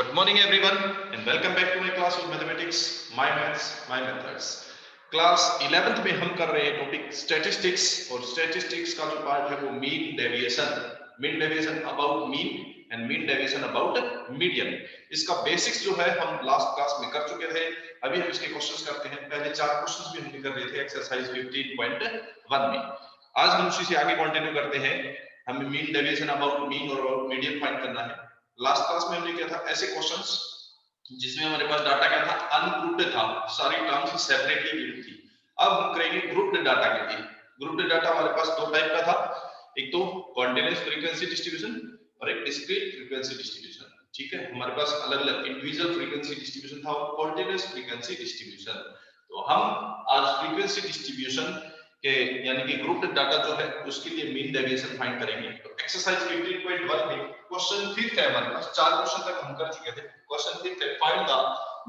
Good morning everyone and welcome back to my class of mathematics, my maths, my methods. Class 11th में हम कर रहे हैं topic statistics और statistics का जो पार्ट है वो mean deviation about mean and mean deviation about median. इसका बेसिक्स जो है हम लास्ट क्लास में कर चुके थे। अभी हम इसके क्वेश्चंस करते हैं। पहले 4 क्वेश्चंस भी हम कर रहे थे एक्सरसाइज 15.1 में। आज हम उसी से आगे कंटिन्यू करते हैं। हमें मीन डेविएशन अबाउट मीन और अबाउट मीडियन फाइंड करना है। लास्ट क्लास में हमने किया था ऐसे क्वेश्चंस जिसमें हमारे पास डाटा क्या था, अनग्रुप्ड था, सारी टर्म्स सेपरेटली गिवन थी। अब हम करेंगे ग्रुप्ड डाटा के लिए। ग्रुप्ड डाटा हमारे पास दो टाइप का था, एक तो कॉन्टिन्यूअस फ्रीक्वेंसी डिस्ट्रीब्यूशन और एक डिस्क्रीट फ्रीक्वेंसी डिस्ट्रीब्यूशन। ठीक है, हमारे पास अलग अलग इंडिविजुअल फ्रीक्वेंसी डिस्ट्रीब्यूशन था और कॉन्टिन्यूअस फ्रीक्वेंसी डिस्ट्रीब्यूशन। तो हम आज फ्रीक्वेंसी डिस्ट्रीब्यूशन के यानी कि ग्रुप्ड डाटा जो है उसके लिए मीन डेविएशन फाइंड करेंगे। तो एक्सरसाइज 15.1 में क्वेश्चन 5 है हमारे पास। 4 क्वेश्चन तक हम कर चुके थे। क्वेश्चन 5 है, find the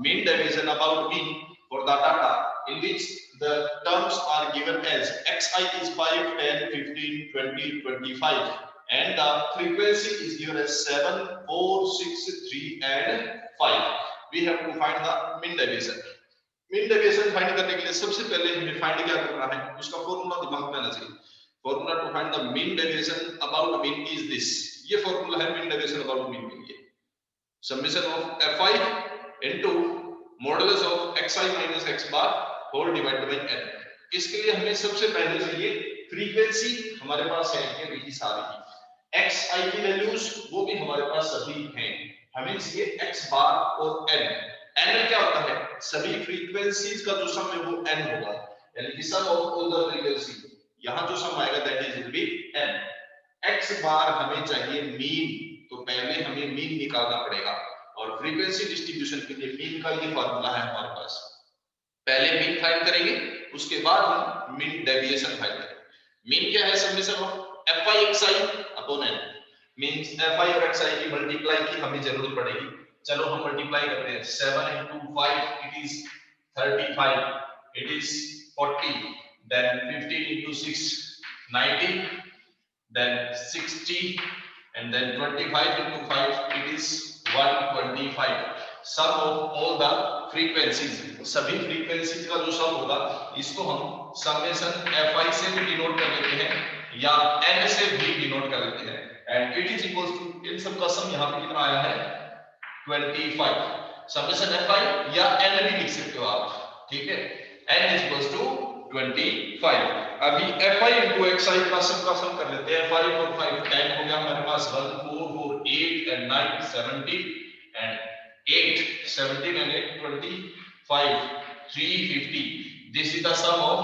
mean deviation about mean for the data in which the terms are given as xi is 5, 10, 15, 20, 25 and the frequency is given as 7, 4, 6, 3 and 5. We have to find the mean deviation. Mean deviation find करने के लिए सबसे पहले हमें find क्या करना है, उसका फॉर्मूला दिमाग में आना चाहिए। Formula to find the mean deviation about mean is this. ये फॉर्मूला है मीन डेविएशन अबाउट मीन के लिए। Summation of fi into modulus of xi minus x bar whole divided by n। इसके लिए हमें सबसे पहले चाहिए फ्रीक्वेंसी, हमारे पास है ये रही सारी। xi की वैल्यूज वो भी हमारे पास सभी हैं। हमें चाहिए x बार और n। n क्या होता है, सभी फ्रीक्वेंसीज का जो सम है वो n होगा, यानी कि सम ऑफ ऑल द फ्रीक्वेंसी। यहां जो सम आएगा that is will be n। x बार हमें चाहिए मीन, तो पहले हमें मीन निकालना पड़ेगा और फ्रीक्वेंसी डिस्ट्रीब्यूशन के लिए मीन का ये फार्मूला है हमारे पास। पहले मीन फाइंड करेंगे, उसके बाद हम मीन डेविएशन फाइंड करेंगे। मीन क्या है, summation of fi xi upon n। Means fi और xi की मल्टीप्लाई की हमें जरूरत पड़ेगी। चलो हम मल्टीप्लाई करते हैं। 7 into 5 it is 35, it is 40, then 15 into 6 90, then 60 and then 25 into 5 it is 125। sum of all the frequencies, सभी फ्रीक्वेंसीज का जो सम होगा इसको हम समेशन fi से भी डिनोट कर लेते हैं या n से भी डिनोट कर लेते हैं and it is equals to, इन सब का सम यहां पे कितना आया है 25। समेशन fi या n भी लिख सकते हो आप, ठीक है। n is equals to 25। अभी fi into xi का सम कर लेते हैं। 5 और 5 10 हो गया हमारे पास। 1 4 4 8 and 9 17 and 8 17 and 8 25 350। This is the sum of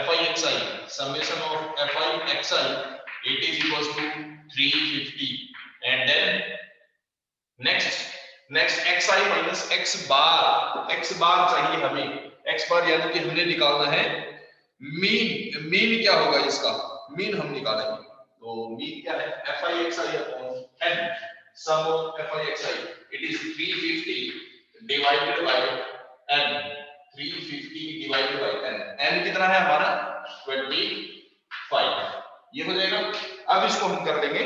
fi xi। Summation of fi xi it is equals to 350 and then next xi minus x बार चाहिए हमें। x बार यानी कि हमने निकालना है मीन क्या होगा इसका, मीन हम निकालेंगे। तो मीन क्या है, fi xi upon n। Sum of fi xi it is 350 divided by n। 350 divided by n। n कितना है हमारा 25, ये हो जाएगा। अब इसको हम कर देंगे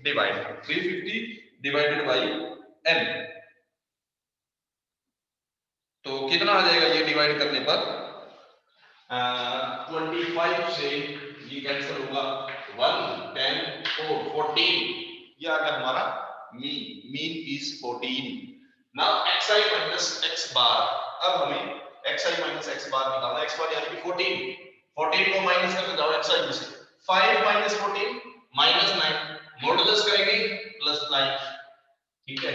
डिवाइड। 350 डिवाइडेड बाय n, तो कितना आ जाएगा ये डिवाइड करने पर 25 से ये कैंसिल होगा 1 10 4 14, ये आ गया हमारा mean is 14। Now xi minus x बार। अब हमें xi माइनस x बार निकालना है। x बार यानी कि 14 को माइनस करके जाओ xi में से। 5 माइनस 14 माइनस 9, मॉडुलस करेंगे प्लस 9, ठीक है।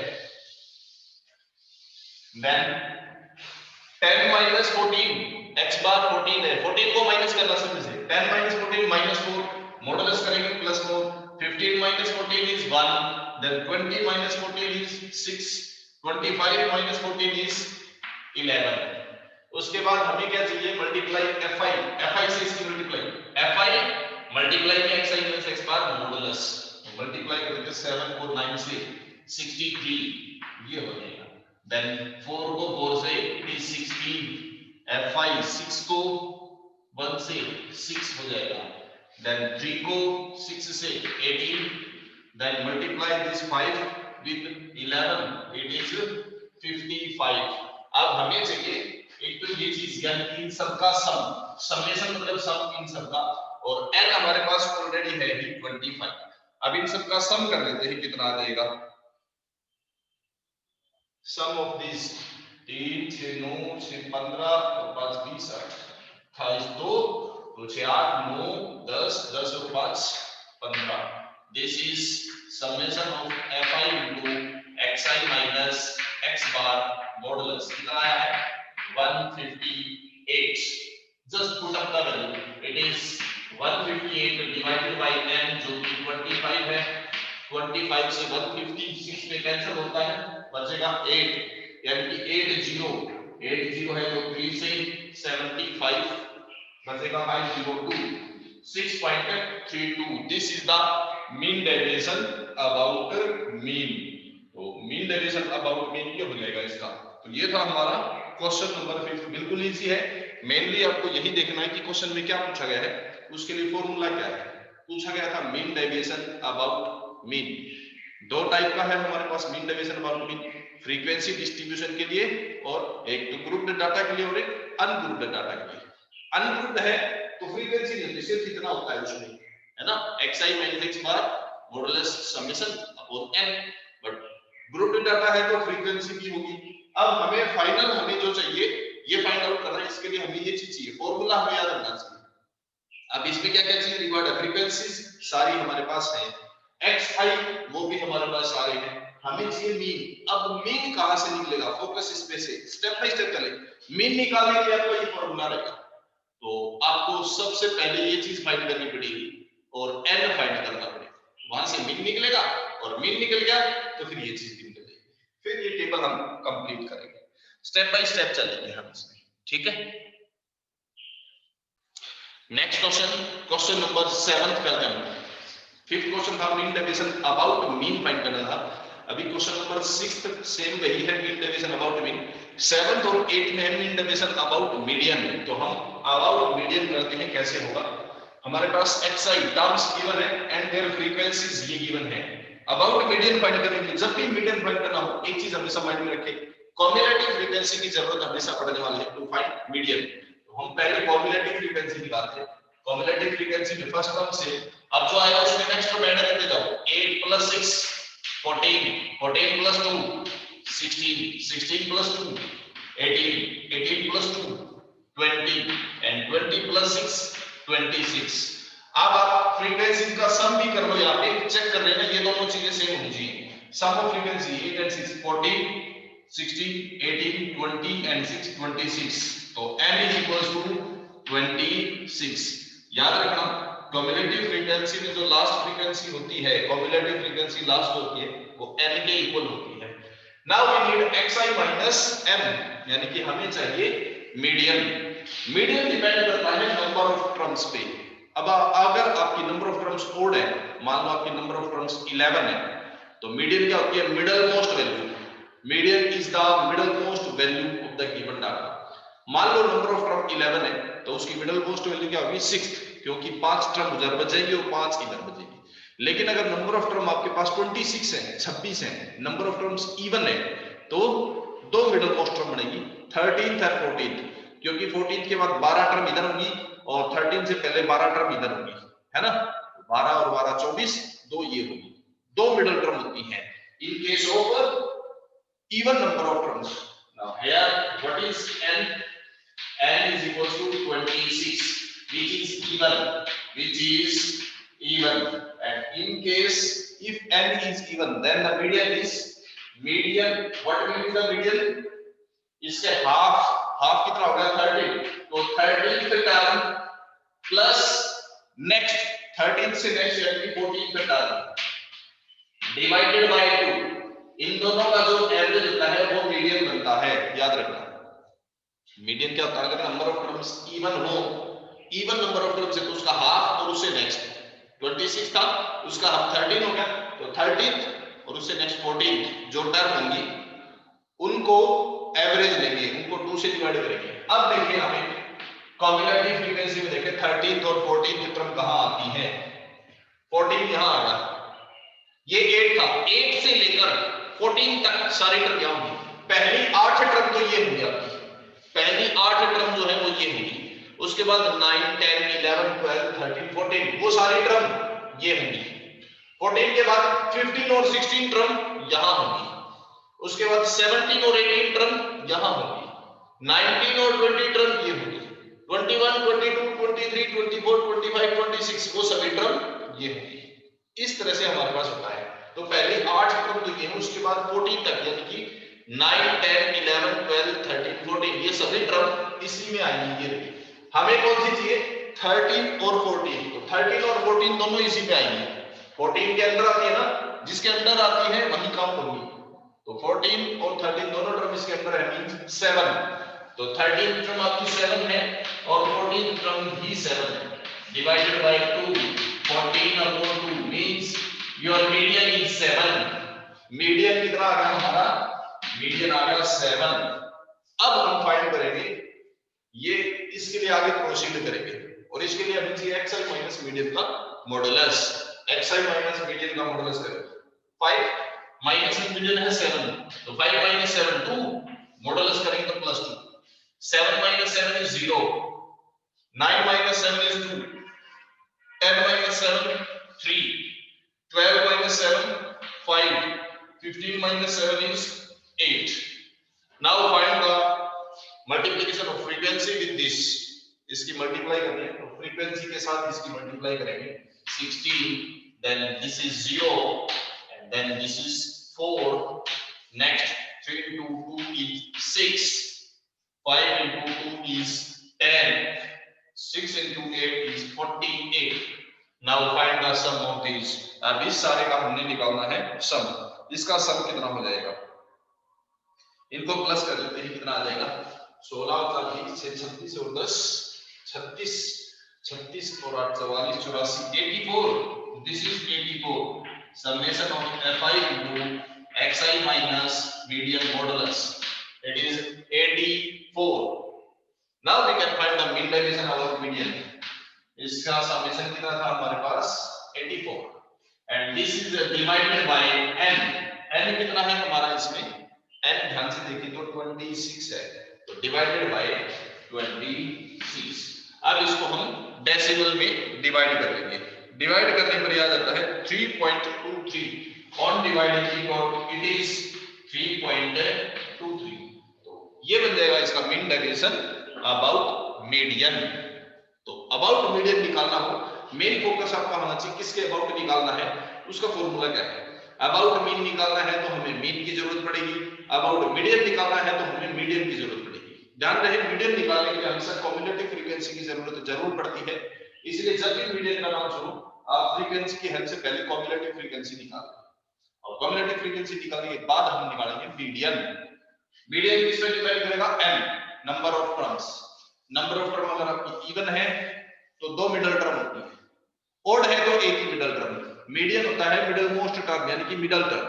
देन 10 माइनस 14, x बार 14 है, 14 को माइनस करना सब से। 10 माइनस 14 माइनस 4, मॉडुलस करेंगे plus 4। 15 minus 14 is 1, then 20 minus 14 is 6, 25 minus 14 is 11। उसके बाद हमें क्या चाहिए, मल्टीप्लाई fi से इसकी मल्टीप्लाई fi मल्टीप्लाई में xi minus x bar modulus, multiply करके 7 और 9 से 63, ये हो जाएगा। Then 4 को 4 से it is 16, fi 6 को 1 से 6 हो जाएगा। Then 3 को 6 से 18, then multiply this 5 with 11 it is 55। अब हमें चाहिए एक तो ये चीज यानी कि इन सबका समेशन मतलब सम इन सबका, और n हमारे पास ऑलरेडी है ही 25। अब इन सबका सम कर लेते हैं, कितना आ जाएगा? सम ऑफ दिस 3 6 9 6 15 और 5 20 28 2 2 6 8 9 10 10 और 5 15। This is summation of fi into xi minus x bar modulus. कितना आया है? 158। Just put up the value, it is 158 divided by n जो कि 25 है। 25 से 156 में कैंसिल होता है, बचेगा 8, यानी कि 80 है तो 3 से 75 बचेगा 502 6.32। This is the mean deviation about mean. तो मीन डेविएशन अबाउट मीन ये हो जाएगा इसका। तो ये था हमारा क्वेश्चन नंबर 5। बिल्कुल इजी है, मेनली आपको यही देखना है कि क्वेश्चन में क्या पूछा गया है, उसके लिए फॉर्मूला क्या है। पूछा गया था मीन डेविएशन अबाउट मीन। दो टाइप का है हमारे पास mean deviation about mean, frequency distribution के लिए और एक तो ग्रुप्ड डाटा के लिए और एक अनग्रुप्ड डाटा के लिए। अनग्रुप्ड है तो फ्रीक्वेंसी नहीं, सिर्फ इतना होता है उसमें, है ना, xi minus x bar modulus summation upon n। But grouped data है तो फ्रीक्वेंसी भी होगी। अब हमें फाइनल हमें जो चाहिए ये फाइंड आउट करना है, इसके लिए हमें ये चीज चाहिए, फॉर्मूला हमें याद रखना चाहिए। अब इसमें क्या क्या चाहिए? रिकॉर्ड फ्रीक्वेंसीज सारी हमारे पास है, xi वो भी हमारे पास सारे हैं, हमें चाहिए मीन। अब मीन कहां से निकलेगा? फोकस इस पे से, स्टेप बाय स्टेप चलें। मीन निकालने के लिए आपको ये फॉर्मूला रहेगा, तो आपको सबसे पहले ये चीज फाइंड करनी पड़ेगी और n फाइंड करना पड़ेगा। वहां से मीन निकलेगा और मीन निकल गया तो फिर ये चीज निकल जाएगी। फिर ये टेबल हम कंप्लीट करेंगे, स्टेप बाय स्टेप चलेंगे हम इसमें, ठीक है। नेक्स्ट क्वेश्चन, क्वेश्चन नंबर 7 करते हैं। 5th क्वेश्चन था mean deviation about mean find करना था। अभी क्वेश्चन नंबर 6 सेम वही है, mean deviation about mean. 7th और 8th में है मीन डेविएशन अबाउट मीडियन। तो हम अबाउट मीडियन करते हैं, कैसे होगा? हमारे पास xi टर्म्स गिवन है एंड देयर फ्रीक्वेंसीज ये गिवन है। अबाउट मीडियन फाइंड करने के लिए जब भी मीडियन फाइंड करना हो, एक चीज हमेशा माइंड में रखें, कॉम्युलेटिव फ्रीक्वेंसी की जरूरत हमेशा पड़ने वाली है टू फाइंड मीडियन। तो हम पहले कॉम्युलेटिव फ्रीक्वेंसी निकालते हैं। कॉम्युलेटिव फ्रीक्वेंसी में फर्स्ट टर्म से अब जो आएगा उसमें नेक्स्ट टर्म ऐड करते जाओ। 8 + 6 14, 14 + 2 16, 16 + 2 18, 18 + 2 20 and 20 + 6 26। अब आप फ्रीक्वेंसी का सम भी कर लो, यहाँ पे चेक कर लेना, ये दोनों चीजें सेम होनी चाहिए। सम ऑफ फ्रीक्वेंसी 8 and 6 14 16 18 20 and 6 26। तो n = 26। याद रखना कम्युलेटिव फ्रीक्वेंसी में जो लास्ट फ्रीक्वेंसी होती है, कम्युलेटिव फ्रीक्वेंसी लास्ट होती है वो n के इक्वल होती है। Now we need xi minus m, यानी कि हमें चाहिए मीडियन। मीडियन डिपेंड करता है नंबर ऑफ टर्म्स पे। अब अगर आपकी नंबर ऑफ टर्म्स ओड है, मान लो आपकी नंबर ऑफ टर्म्स 11 है, तो मीडियन क्या होती है? Middle most value. Median is the middle most value of the given data. मान लो नंबर ऑफ टर्म 11 है तो उसकी मिडल मोस्ट वैल्यू क्या होगी? 6, क्योंकि 5 टर्म उधर बचेगी और 5 इधर बचेगी। लेकिन अगर नंबर ऑफ टर्म आपके पास 26 है, 26 है, नंबर ऑफ टर्म्स इवन है, तो दो मिडल मोस्ट टर्म बनेगी, 13th और 14th, क्योंकि 14th के बाद 12 टर्म इधर होगी और 13 से पहले 12 टर्म इधर होगी, है ना। 12 और 12 24, दो ये होगी, दो मिडल टर्म होती हैं इन case of even number of terms. Now here what is n? N is equals to 26, which is even, and in case if n is even, then the median is median. What will be the median? इसके half कितना होगा? 13। तो 13th term plus next 13th से next यानी 14th term divided by 2, इन दोनों का जो average होता है वो मीडियन बनता है। याद रखना मीडियन क्या होता है? अगर नंबर ऑफ टर्म्स इवन हो, इवन नंबर ऑफ टर्म्स है तो उसका हाफ और उससे नेक्स्ट 26 था, उसका हाफ 13 हो गया, तो 13th और उससे नेक्स्ट 14th जो टर्म होंगी उनको एवरेज लेंगे, उनको 2 से डिवाइड करेंगे। अब देखिए हमें कॉम्युलेटिव फ्रीक्वेंसी में देखें 13th और 14th टर्म कहां आती है? 14 यहां आ रहा है, ये 8 था, 8 से लेकर 14 तक सारी टर्म यहाँ होंगी। पहली 8 टर्म तो ये होंगी आपकी, पहली 8 टर्म जो है वो ये होंगी। उसके बाद 9 10 11 12 13 14 वो सारी टर्म ये होंगी। 14 के बाद 15 और 16 टर्म यहां होंगी। उसके बाद 17 और 18 टर्म यहां होंगी। 19 और 20 टर्म ये होंगी। 21 22 23 24 25 26 वो सभी टर्म ये होंगी। इस तरह से हमारे पास होता है। तो पहले 8 टर्म तो ये है, उसके बाद 14 तक यानी कि 9 10 11 12 13 14 ये सभी टर्म इसी में आएंगी। ये हमें कौन सी चाहिए? 13 और 14। तो 13 और 14 दोनों इसी में आएंगे। 14 के अंदर आती है ना, जिसके अंदर आती है वही काउंट होगी। तो 14 और 13 दोनों टर्म इसके अंदर है, मींस 7। तो 13 टर्म आपकी 7 है और 14 टर्म भी 7 है। Divided by 2, 14 upon 2 means your median is 7। Median कितना आ गया हमारा? मीडियन आ गया 7। अब हम फाइंड करेंगे ये, इसके लिए आगे प्रोसीड करेंगे और इसके लिए हमें चाहिए xi माइनस मीडियन का मॉडुलस। xi माइनस मीडियन का मॉडुलस करें 5 माइनस मीडियन है 7, तो 5 माइनस 7 2, मॉडुलस करेंगे तो plus 2। 7 minus 7 is 0, 9 minus 7 is 2, 10 minus 7 3, 12 minus 7 5, 15 minus 7 is 8. Now find the multiplication of frequency with this. इसकी मल्टीप्लाई करनी है तो फ्रीक्वेंसी के साथ इसकी मल्टीप्लाई करेंगे। 16, then this is 0 and then this is 4. Next 3 into 2 is 6, 5 into 2 is 10, 6 into 8 is 48. Now find the sum of these. अब इस सारे का हमने निकालना है सम। इसका सम कितना हो जाएगा? इनको प्लस कर लेते हैं, कितना आ जाएगा? 16 और 20 से 36 और 10 36, 36 और 8 44 84 84. This is 84. Summation of fi into xi minus median modulus. It is 84. Now we can find the mean deviation of median. इसका समेशन कितना था हमारे पास? 84 and this is divided by n. n कितना है हमारा इसमें? n ध्यान से देखिए तो 26 है, तो डिवाइडेड बाय 26। अब इसको हम डेसिमल में डिवाइड कर लेंगे। डिवाइड करने पर याद आता है 3.23 ऑन डिवाइडिंग इट इज 3.23। तो ये बन जाएगा इसका मीन डेविएशन अबाउट मीडियन। तो अबाउट मीडियन निकालना हो, मेन फोकस आपका होना चाहिए किसके अबाउट निकालना है, उसका फॉर्मूला क्या है। अबाउट मीन निकालना है तो हमें मीन की जरूरत पड़ेगी, अबाउट मीडियन निकालना है तो हमें मीडियन की जरूरत पड़ेगी। ध्यान रहे मीडियन निकालने के लिए हमेशा कम्युलेटिव फ्रीक्वेंसी की जरूरत जरूर पड़ती है, इसलिए जब भी मीडियन का नाम सुनो आप फ्रीक्वेंसी की हेल्प से पहले कम्युलेटिव फ्रीक्वेंसी निकालें और कम्युलेटिव फ्रीक्वेंसी निकालने के बाद हम निकालेंगे मीडियन। मीडियन किससे डिफाइन करेगा? n number of terms. Number of term अगर आपकी इवन है तो 2 मिडल टर्म होती है, ओड है तो एक ही मिडल टर्म। मीडियन होता है मिडल मोस्ट टर्म यानी कि middle term.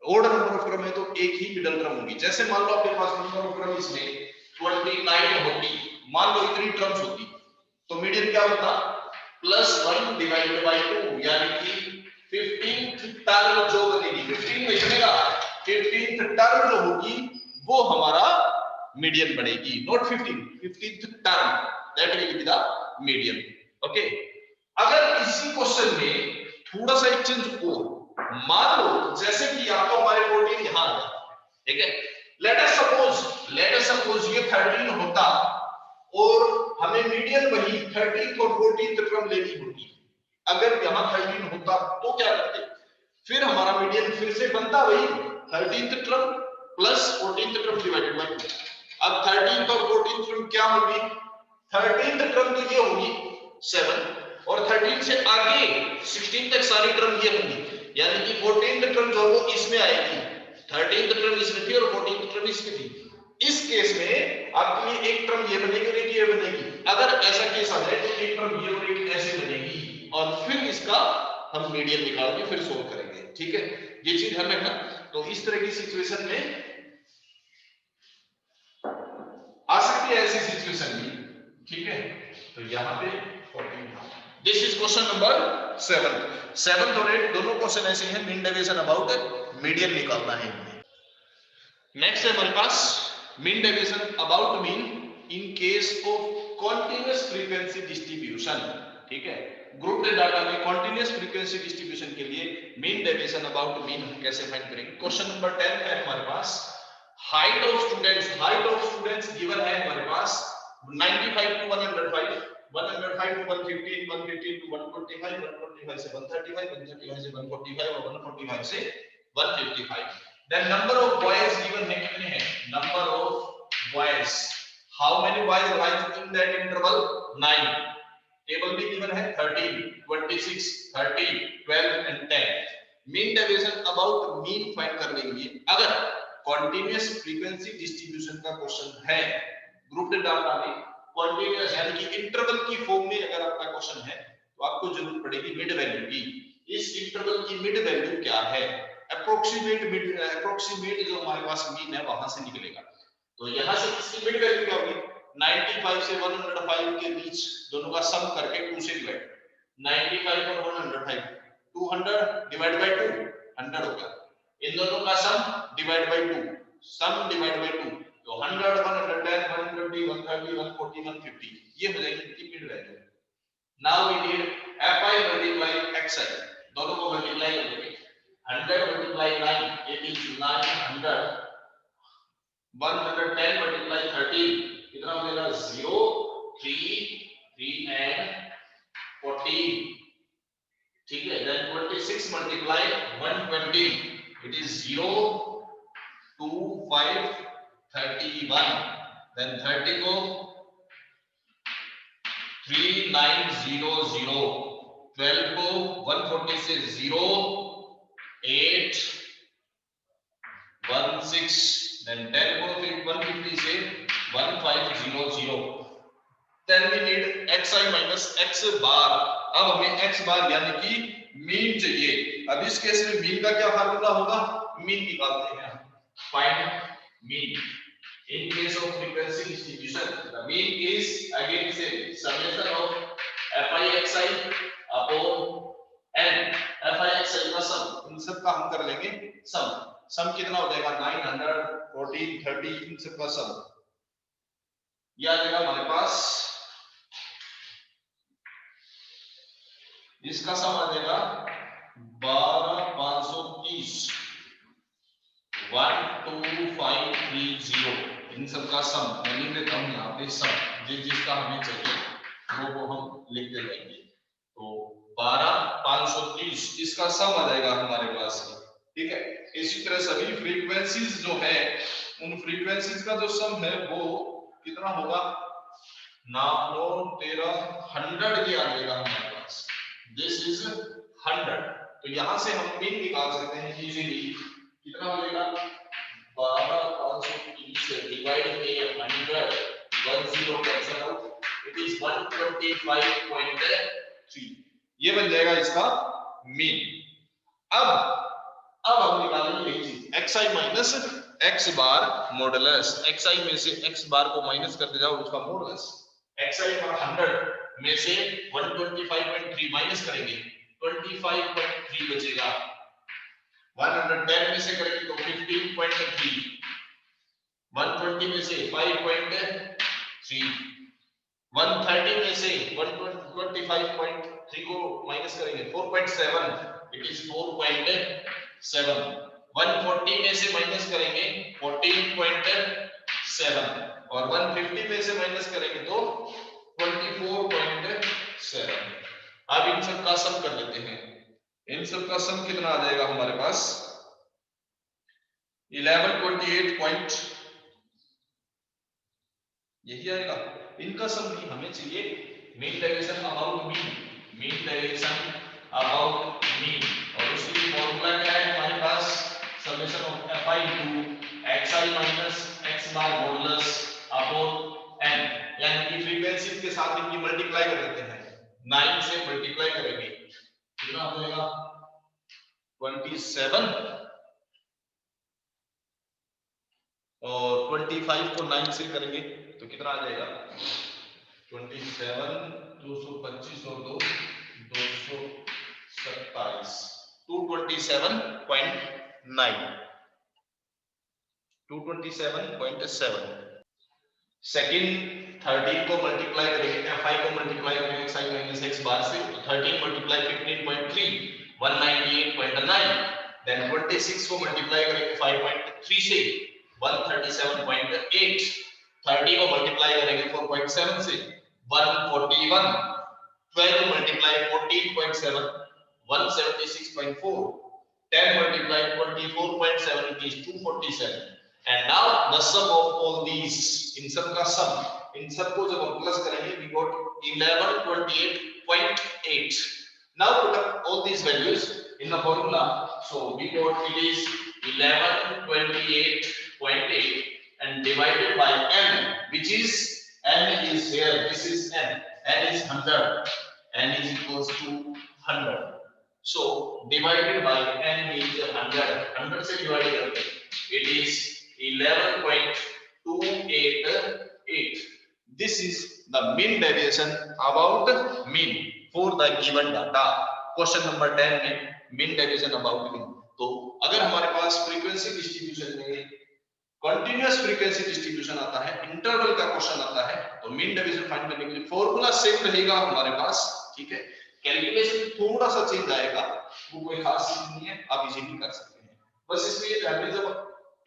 Odd number of term है तो एक ही मिडल टर्म होगी। जैसे मान लो आपके पास नंबर ऑफ टर्म इसमें 29 होती, मान लो इतनी टर्म्स होती, तो मीडियन क्या होता? +1 डिवाइडेड बाय 2 यानी कि 15th टर्म जो बनेगी, 15 में बनेगा, 15th टर्म जो होगी वो हमारा मीडियन बनेगी, not 15th term, that will be the median. Okay, अगर इसी क्वेश्चन में थोड़ा सा एक चेंज हो, मान लो जैसे कि आपको हमारे 14 यहां आ गया, ठीक है, लेट अस सपोज ये 13 होता और हमें मीडियन वही 13th और 14th टर्म लेनी होती। अगर यहां 13 होता तो क्या करते? फिर हमारा मीडियन फिर से बनता वही 13th term plus 14th term divided by 2। अब 13th और 14th टर्म क्या होगी? 13th टर्म तो ये होगी 7 और 13 से आगे 16 तक सारी टर्म ये होंगी, यानी कि 14th टर्म जो वो इसमें आएगी, 13th टर्म इसमें थी और 14th टर्म इसमें थी। इस केस में आपके लिए एक टर्म ये बनेगी और एक ये बनेगी। अगर ऐसा केस आ जाए तो एक टर्म ये और एक ऐसे बनेगी और फिर इसका हम मीडियन निकाल के फिर सोल्व करेंगे। ठीक है, ये चीज ध्यान रखना। तो इस तरह की सिचुएशन में आ सकती है ऐसी सिचुएशन भी, ठीक है। तो यहाँ पे 14, दिस इज क्वेश्चन नंबर 7 और 8 दोनों क्वेश्चन ऐसे हैं, मीन डेविएशन अबाउट मीडियन निकालना है इनमें। नेक्स्ट है हमारे पास mean deviation about mean in case of continuous frequency distribution. ठीक है, ग्रुप डाटा में कॉन्टिन्यूअस फ्रीक्वेंसी डिस्ट्रीब्यूशन के लिए मीन डेविएशन अबाउट मीन हम कैसे फाइंड करेंगे। क्वेश्चन नंबर 10 है हमारे पास, हाइट ऑफ स्टूडेंट्स गिवन है हमारे पास 95 to 105, 105 to 115, 115 to 145, 145 से 135, 135 से 145 और 145 से 155। Then number of boys given है कितने हैं, number of boys, how many boys lies in that interval, 9। Table भी गिवन है 13, 26, 30, 12 and 10। Mean deviation about mean find करने के लिए अगर कॉन्टिन्यूअस फ्रीक्वेंसी डिस्ट्रीब्यूशन का क्वेश्चन है, ग्रुप डाटा में कॉन्टिन्यूअस यानी कि इंटरवल की फॉर्म में अगर आपका क्वेश्चन है तो आपको जरूरत पड़ेगी मिड वैल्यू की। इस इंटरवल की मिड वैल्यू क्या है, अप्रोक्सीमेट जो हमारे पास मीन है वहां से निकलेगा। तो यहां से इसकी मिड वैल्यू क्या होगी, 95 से 105 के बीच दोनों का सम करके 2 से डिवाइड, 95 और 105, 200 डिवाइड बाय 2 100 होगा, इन दोनों का sum divide by 2, sum divide by 2, तो 100, 110, 120, 130, 140, 150 ये हो जाएगी इनकी mid value. Now we need fi multiply xi, दोनों को मल्टीप्लाई करेंगे, 100 मल्टीप्लाई 9 इट इज 900, 110 मल्टीप्लाई 13 कितना हो जाएगा, 0, 3, 3 एंड 14। ठीक है, then 26 multiply 120 it is 0, 2, 5, 31, then 30 को 3900, 12 को 140 से 0, 8, 16, then 10 को फिर 150 से 1500। then we need xi minus x bar। अब हमें x बार यानी कि मीन चाहिए। अब इस केस में मीन का क्या फार्मूला होगा, मीन निकालते हैं, find mean in case of frequency distribution the mean is again same summation of fi xi upon n। fi xi का सम इन सब का हम कर लेंगे सम कितना हो जाएगा, 900, 14, 30 इन सब का सम यह आ जाएगा हमारे पास, इसका सम आ जाएगा 12530, 12530 इन सब का सम मैं लिख देता हूं यहाँ पे सम, जिसका हमें चाहिए वो हम लिखते जाएंगे। तो 12530 इसका सम आ जाएगा हमारे पास। ठीक है, इसी तरह सभी फ्रीक्वेंसीज जो है उन फ्रीक्वेंसीज का जो सम है वो कितना होगा, 9 13 100 की आ जाएगा हमारे पास, दिस इज 100। तो यहां से हम मीन निकाल सकते हैं इजीली, कितना हो जाएगा, 12530 divide by 100, 10 cancel out it is 125.3, ये बन जाएगा इसका मीन। अब हम निकालेंगे यही चीज xi minus x bar modulus, xi में से x बार को माइनस करते जाओ उसका मॉडुलस, xi बार 100 में से 125.3 माइनस करेंगे 25.3 बचेगा, 110 में से करेंगे तो 15.3, 120 में से 5.3, 130 में से 125.3 को माइनस करेंगे 4.7 इट इज 4.7, 140 में से माइनस करेंगे 14.7 और 150 में से माइनस करेंगे तो 24.7। अब इन सब का सम कर लेते हैं, इन सब का सम कितना आ जाएगा हमारे पास, 1128 पॉइंट यही आएगा। इनका सम भी हमें चाहिए, mean deviation about mean, mean deviation about mean, और उसकी फॉर्मूला क्या है हमारे पास, summation of fi to xi minus x bar modulus upon n, यानी कि फ्रीक्वेंसी के साथ इनकी मल्टीप्लाई कर देते हैं, 9 से मल्टीप्लाई करेंगे कितना हो जाएगा 27 और 25 को 9 से करेंगे तो कितना आ जाएगा 27, 225 और 2 227, 227.9 227.7। सेकंड 13 को मल्टीप्लाई करेंगे, 5 को मल्टीप्लाई करेंगे sin -x बार से, तो 13 मल्टीप्लाई 15.3 198.9। देन 26 को मल्टीप्लाई करेंगे 5.3 से 137.8। 30 को मल्टीप्लाई करेंगे 4.7 से 141। 12 multiply 14.7 176.4। 10 multiplied 24.7 it is 247। and now the sum of all these, in सब का sum, इन सबको जब हम प्लस करेंगे we got 1128.8। now put up all these values in the formula, so we got it is 1128.8 and divided by n, which is n is here, this is n is 100, n is equals to 100। So divided by n is 100 से divided करते it is 11.288। this is the mean deviation about mean for the given data। Question number 10 में mean deviation about mean। तो अगर हमारे पास frequency distribution में continuous frequency distribution आता है, interval का क्वेश्चन आता है, तो मीन डेविएशन फाइंड करने के लिए फॉर्मूला सेम रहेगा हमारे पास, ठीक है। कैलकुलेशन थोड़ा सा चेंज आएगा, वो कोई खास चीज नहीं है, आप इजीली कर सकते हैं। बस इसमें ये ध्यान में जब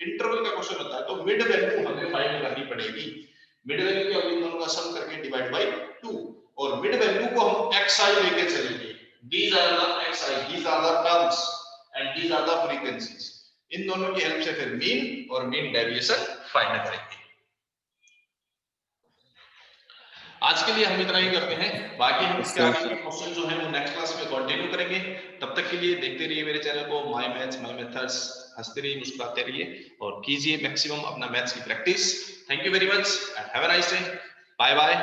इंटरवल का क्वेश्चन होता है तो मिड वैल्यू हमें फाइंड करनी पड़ेगी। मिड वैल्यू के अभी दोनों का सम करके डिवाइड बाय 2, और मिड वैल्यू को हम xi लेके चलेंगे। these are the xi, these are the terms and these are the frequencies। इन दोनों की हेल्प से फिर मीन और मीन डेविएशन फाइंड करेंगे। आज के लिए हम इतना ही करते हैं, बाकी हम इसके आगे के क्वेश्चन जो है वो नेक्स्ट क्लास में कंटिन्यू करेंगे। तब तक के लिए देखते रहिए मेरे चैनल को माय मैथ्स माय मेथड्स, हंसते रहिए, मुस्कुराते रहिए और कीजिए मैक्सिमम अपना मैथ्स की practice. Thank you very much and have a nice day. Bye bye.